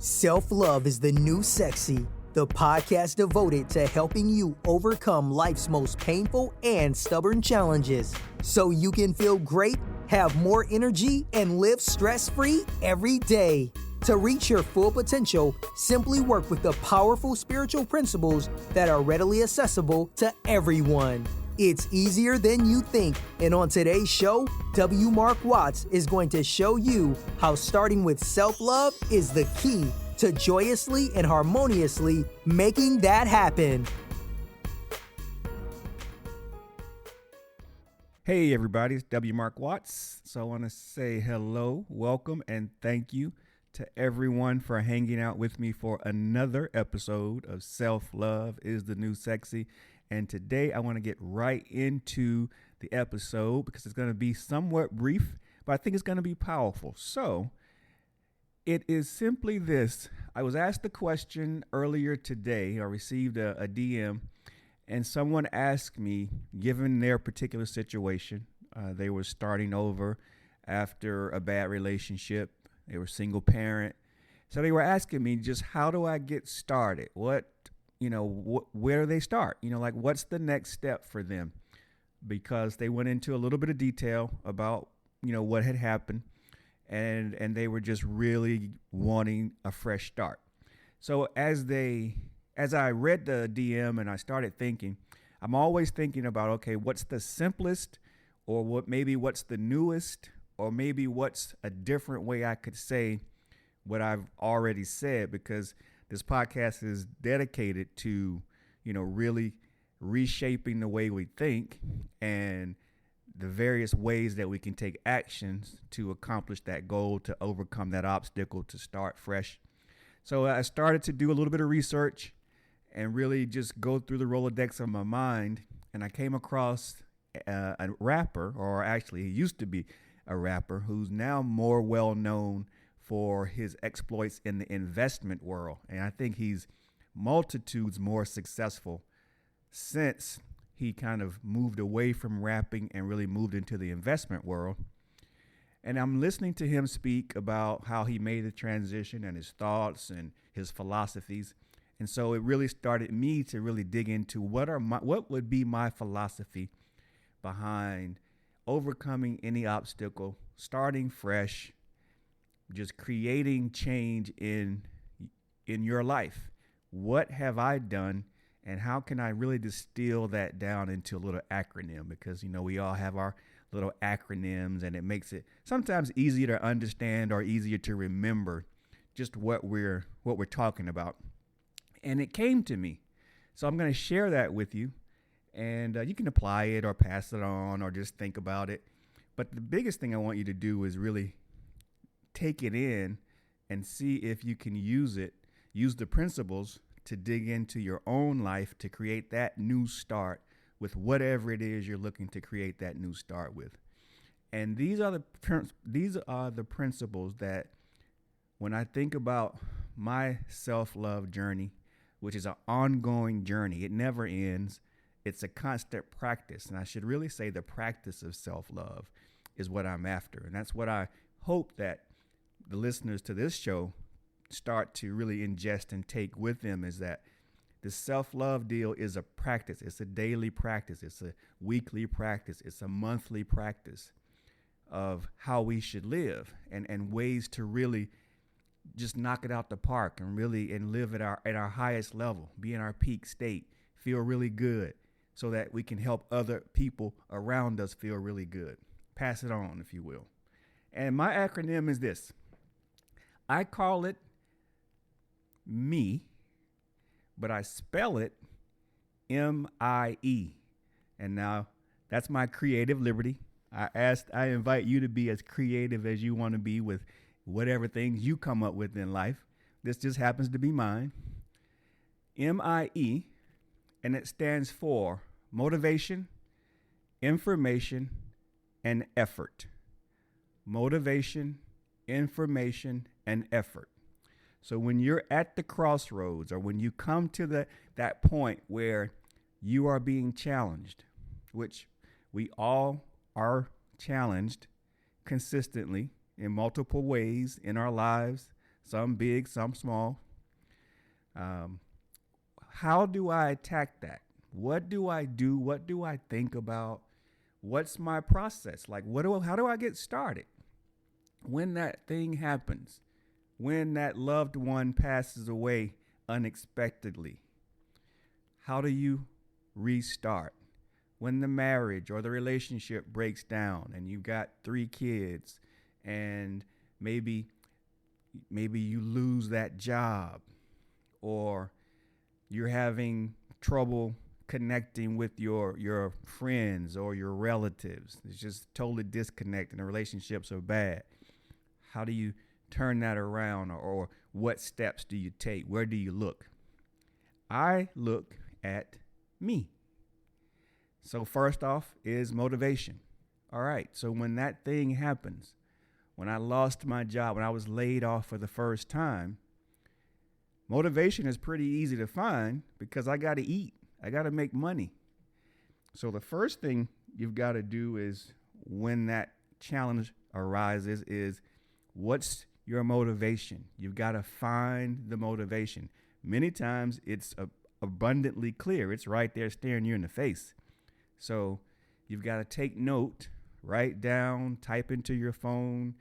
Self-Love is the New Sexy, the podcast devoted to helping you overcome life's most painful and stubborn challenges so you can feel great, have more energy, and live stress-free every day. To reach your full potential, simply work with the powerful spiritual principles that are readily accessible to everyone. It's easier than you think, and on today's show, W. Mark Watts is going to show you how starting with self-love is the key to joyously and harmoniously making that happen. Hey everybody, it's W. Mark Watts. So I want to say hello, welcome, and thank you to everyone for hanging out with me for another episode of Self-Love is the New Sexy. And today I want to get right into the episode because it's going to be somewhat brief, but I think it's going to be powerful. So it is simply this. I was asked the question earlier today. I received a DM, and someone asked me, given their particular situation, they were starting over after a bad relationship. They were single parent. So they were asking me just, how do I get started? Where do they start? What's the next step for them? Because they went into a little bit of detail about, what had happened, and they were just really wanting a fresh start. So as I read the DM and I started thinking, I'm always thinking about, okay, what's the simplest, or what's the newest, or maybe what's a different way I could say what I've already said, because this podcast is dedicated to, really reshaping the way we think and the various ways that we can take actions to accomplish that goal, to overcome that obstacle, to start fresh. So I started to do a little bit of research and really just go through the Rolodex of my mind. And I came across a rapper, or actually he used to be a rapper, who's now more well known for his exploits in the investment world. And I think he's multitudes more successful since he kind of moved away from rapping and really moved into the investment world. And I'm listening to him speak about how he made the transition and his thoughts and his philosophies. And so it really started me to really dig into what would be my philosophy behind overcoming any obstacle, starting fresh, just creating change in your life. What have I done, and how can I really distill that down into a little acronym? Because, we all have our little acronyms, and it makes it sometimes easier to understand or easier to remember just what we're talking about. And it came to me. So I'm going to share that with you, and you can apply it or pass it on or just think about it. But the biggest thing I want you to do is really take it in and see if you can use the principles to dig into your own life to create that new start with whatever it is you're looking to create that new start with. And these are the principles that, when I think about my self-love journey, which is an ongoing journey, it never ends. It's a constant practice. And I should really say the practice of self-love is what I'm after. And that's what I hope that the listeners to this show start to really ingest and take with them, is that the self-love deal is a practice. It's a daily practice. It's a weekly practice. It's a monthly practice of how we should live and ways to really just knock it out the park and live at our highest level, be in our peak state, feel really good so that we can help other people around us feel really good. Pass it on, if you will. And my acronym is this. I call it MIE, but I spell it MIE. And now that's my creative liberty. I invite you to be as creative as you want to be with whatever things you come up with in life. This just happens to be mine. MIE, and it stands for motivation, information, and effort. Motivation, information, and effort. So when you're at the crossroads, or when you come to that point where you are being challenged, which we all are challenged consistently in multiple ways in our lives, some big, some small. How do I attack that? What do I do? What do I think about? What's my process? Like, how do I get started? When that thing happens, when that loved one passes away unexpectedly, how do you restart? When the marriage or the relationship breaks down and you've got 3 kids and maybe you lose that job, or you're having trouble connecting with your friends or your relatives. It's just totally disconnected and the relationships are bad. How do you turn that around, or what steps do you take? Where do you look? I look at me. So first off is motivation. All right, so when that thing happens, when I lost my job, when I was laid off for the first time, motivation is pretty easy to find because I got to eat. I got to make money. So the first thing you've got to do is, when that challenge arises, is what's your motivation? You've got to find the motivation. Many times it's abundantly clear. It's right there staring you in the face. So you've got to take note, write down, type into your phone,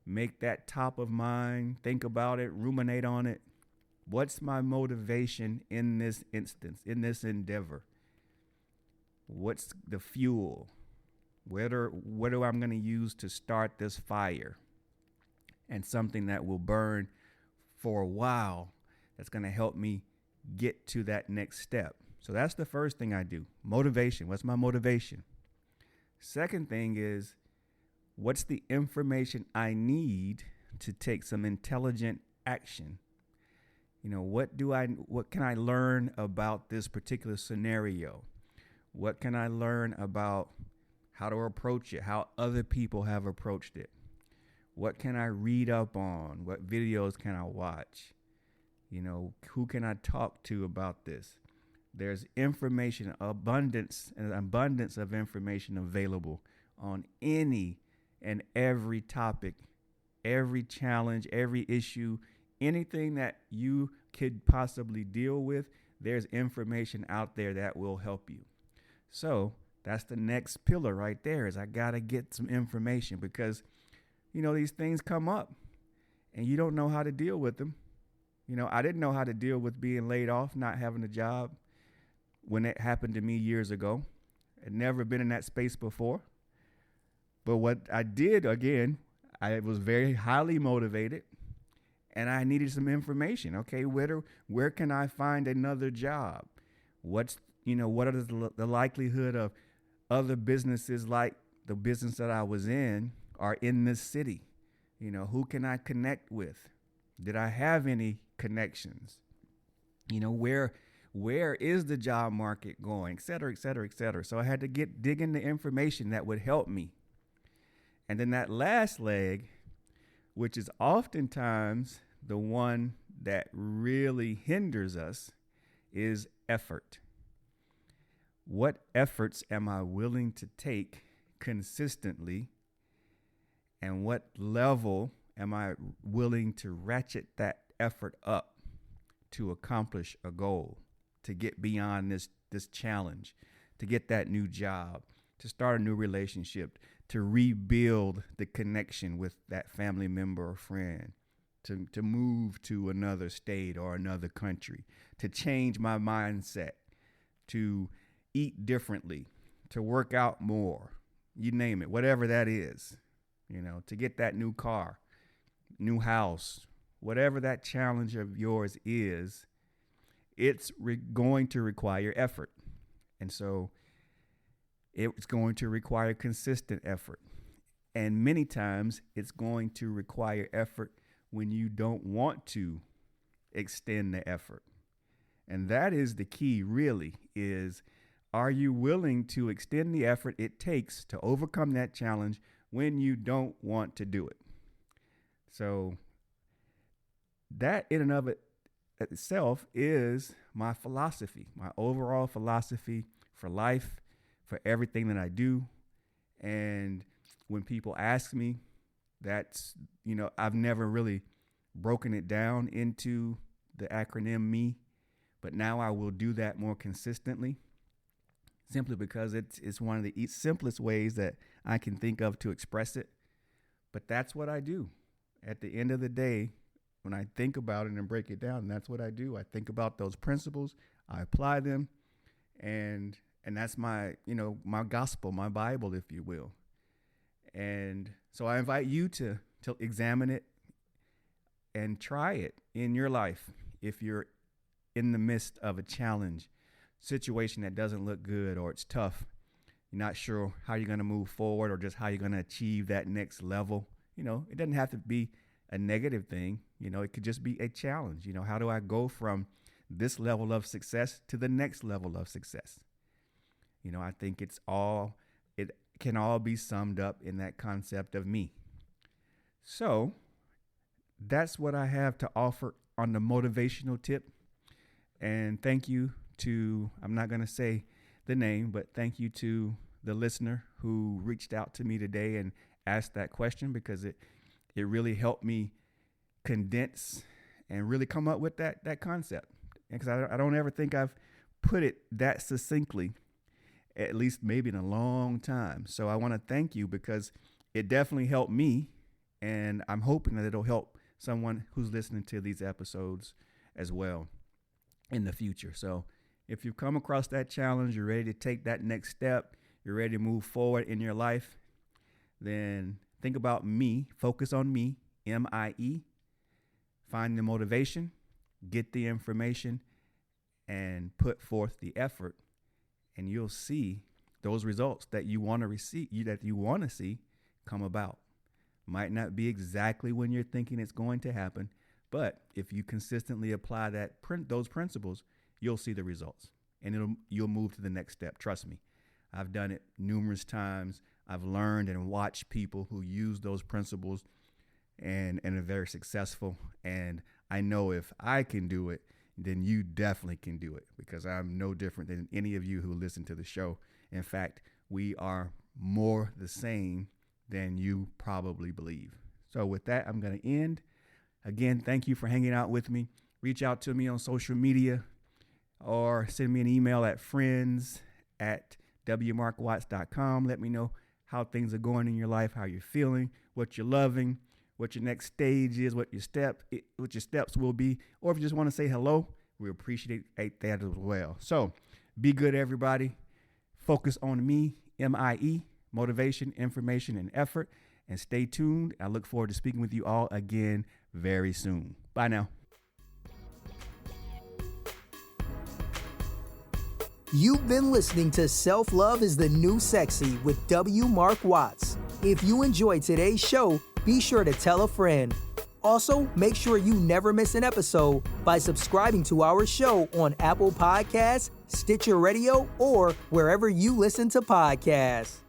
make that top of mind, think about it, ruminate on it. What's my motivation in this instance, in this endeavor? What's the fuel? What do I'm going to use to start this fire? And something that will burn for a while, that's going to help me get to that next step. So that's the first thing I do. Motivation. What's my motivation? Second thing is, what's the information I need to take some intelligent action? You know, what can I learn about this particular scenario? What can I learn about how to approach it, how other people have approached it? What can I read up on? What videos can I watch? You know, who can I talk to about this? There's information, an abundance of information available on any and every topic, every challenge, every issue, anything that you could possibly deal with. There's information out there that will help you. So that's the next pillar right there, is I got to get some information, because, you know, these things come up and you don't know how to deal with them. You know, I didn't know how to deal with being laid off, not having a job when it happened to me years ago. I'd never been in that space before. But what I did, again, I was very highly motivated and I needed some information. Okay, where can I find another job? What are the likelihood of other businesses like the business that I was in are in this city? You know, who can I connect with? Did I have any connections? You know, where is the job market going, et cetera, et cetera, et cetera. So I had to dig into information that would help me. And then that last leg, which is oftentimes the one that really hinders us, is effort. What efforts am I willing to take consistently? And what level am I willing to ratchet that effort up to accomplish a goal, to get beyond this challenge, to get that new job, to start a new relationship, to rebuild the connection with that family member or friend, to move to another state or another country, to change my mindset, to eat differently, to work out more, you name it, whatever that is, you know, to get that new car, new house, whatever that challenge of yours is, it's going to require effort. And so it's going to require consistent effort. And many times it's going to require effort when you don't want to extend the effort. And that is the key, really, is, are you willing to extend the effort it takes to overcome that challenge when you don't want to do it? So that in and of itself is my philosophy, my overall philosophy for life, for everything that I do. And when people ask me, that's, you know, I've never really broken it down into the acronym ME, but now I will do that more consistently, simply because it's one of the simplest ways that I can think of to express it. But that's what I do. At the end of the day, when I think about it and break it down, that's what I do. I think about those principles, I apply them, and that's my gospel, my Bible, if you will. And so I invite you to examine it and try it in your life. If you're in the midst of a challenge, situation that doesn't look good, or it's tough, you're not sure how you're going to move forward or just how you're going to achieve that next level. It doesn't have to be a negative thing. It could just be a challenge. How do I go from this level of success to the next level of success? I think it can all be summed up in that concept of me. So that's what I have to offer on the motivational tip. And thank you to, I'm not going to say the name, but thank you to the listener who reached out to me today and asked that question, because it really helped me condense and really come up with that concept. Because I don't ever think I've put it that succinctly, at least maybe in a long time. So I want to thank you, because it definitely helped me, and I'm hoping that it'll help someone who's listening to these episodes as well in the future. So if you've come across that challenge, you're ready to take that next step, you're ready to move forward in your life, then think about me, focus on me, MIE, find the motivation, get the information, and put forth the effort, and you'll see those results that you want to see come about. Might not be exactly when you're thinking it's going to happen, but if you consistently apply those principles, you'll see the results, and you'll move to the next step. Trust me, I've done it numerous times. I've learned and watched people who use those principles and are very successful. And I know if I can do it, then you definitely can do it, because I'm no different than any of you who listen to the show. In fact, we are more the same than you probably believe. So with that, I'm going to end. Again, thank you for hanging out with me. Reach out to me on social media or send me an email at friends@wmarkwatts.com. Let me know how things are going in your life, how you're feeling, what you're loving, what your next stage is, what your steps will be, or if you just want to say hello, we appreciate that as well. So be good, everybody. Focus on me, MIE, motivation, information, and effort, and stay tuned. I look forward to speaking with you all again very soon. Bye now. You've been listening to Self-Love is the New Sexy with W. Mark Watts. If you enjoyed today's show, be sure to tell a friend. Also, make sure you never miss an episode by subscribing to our show on Apple Podcasts, Stitcher Radio, or wherever you listen to podcasts.